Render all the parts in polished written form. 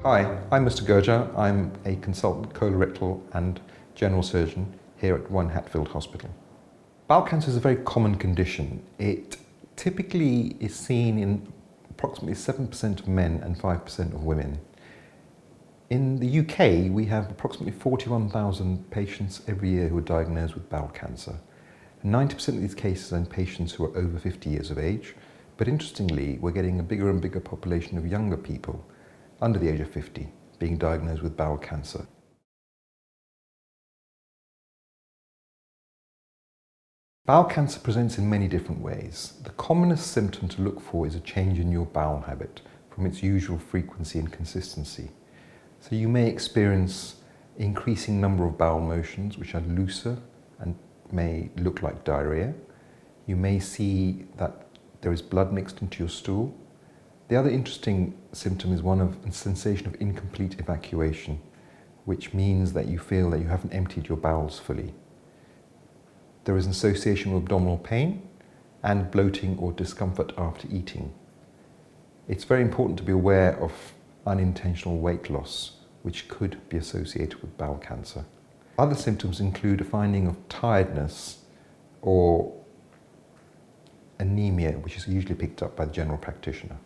Hi, I'm Mr Gurjar. I'm a consultant colorectal and general surgeon here at Hatfield Hospital. Bowel cancer is a very common condition. It typically is seen in approximately 7% of men and 5% of women. In the UK, we have approximately 41,000 patients every year who are diagnosed with bowel cancer. 90% of these cases are in patients who are over 50 years of age, but interestingly, we're getting a bigger and bigger population of younger people under the age of 50 being diagnosed with bowel cancer. Bowel cancer presents in many different ways. The commonest symptom to look for is a change in your bowel habit from its usual frequency and consistency. So you may experience increasing number of bowel motions which are looser and may look like diarrhea. You may see that there is blood mixed into your stool. The other interesting symptom is one of a sensation of incomplete evacuation, which means that you feel that you haven't emptied your bowels fully. There is an association with abdominal pain and bloating or discomfort after eating. It's very important to be aware of unintentional weight loss, which could be associated with bowel cancer. Other symptoms include a finding of tiredness or anemia, which is usually picked up by the general practitioner.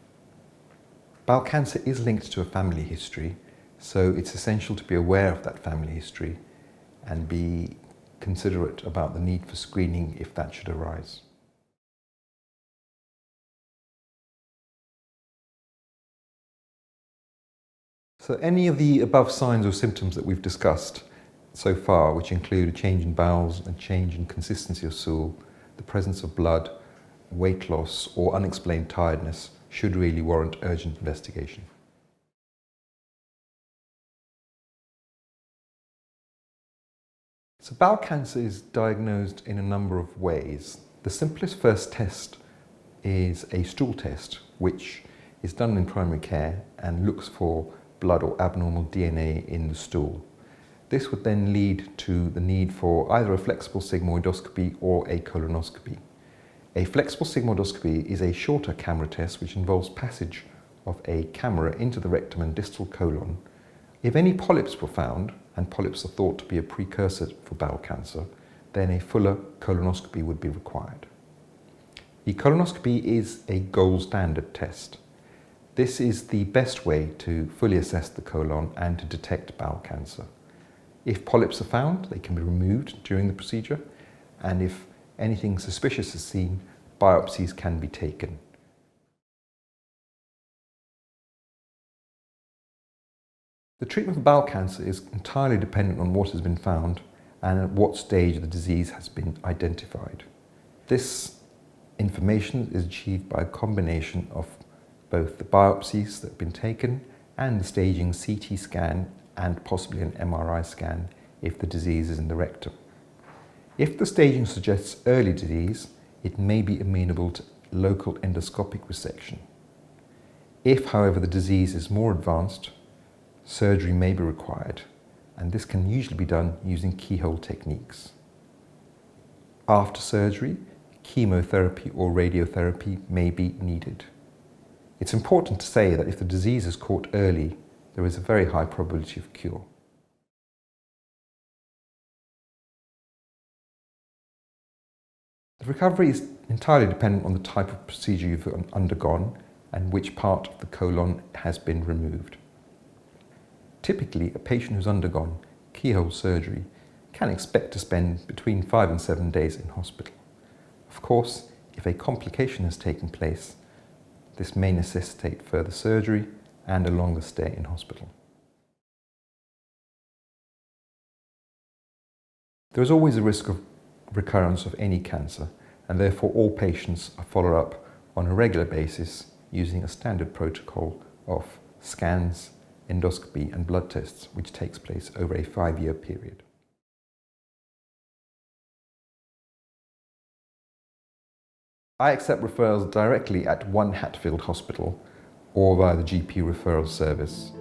Bowel cancer is linked to a family history, so it's essential to be aware of that family history and be considerate about the need for screening if that should arise. So any of the above signs or symptoms that we've discussed so far, which include a change in bowels, a change in consistency of stool, the presence of blood, weight loss or unexplained tiredness, should really warrant urgent investigation. So bowel cancer is diagnosed in a number of ways. The simplest first test is a stool test, which is done in primary care and looks for blood or abnormal DNA in the stool. This would then lead to the need for either a flexible sigmoidoscopy or a colonoscopy. A flexible sigmoidoscopy is a shorter camera test which involves passage of a camera into the rectum and distal colon. If any polyps were found, and polyps are thought to be a precursor for bowel cancer, then a fuller colonoscopy would be required. The colonoscopy is a gold standard test. This is the best way to fully assess the colon and to detect bowel cancer. If polyps are found, they can be removed during the procedure, and if anything suspicious is seen, biopsies can be taken. The treatment for bowel cancer is entirely dependent on what has been found and at what stage the disease has been identified. This information is achieved by a combination of both the biopsies that have been taken and the staging CT scan and possibly an MRI scan if the disease is in the rectum. If the staging suggests early disease, it may be amenable to local endoscopic resection. If, however, the disease is more advanced, surgery may be required, and this can usually be done using keyhole techniques. After surgery, chemotherapy or radiotherapy may be needed. It's important to say that if the disease is caught early, there is a very high probability of cure. The recovery is entirely dependent on the type of procedure you've undergone and which part of the colon has been removed. Typically, a patient who's undergone keyhole surgery can expect to spend between 5 and 7 days in hospital. Of course, if a complication has taken place, this may necessitate further surgery and a longer stay in hospital. There is always a risk of recurrence of any cancer, and therefore all patients are followed up on a regular basis using a standard protocol of scans, endoscopy and blood tests, which takes place over a 5-year period. I accept referrals directly at Hatfield Hospital or via the GP referral service.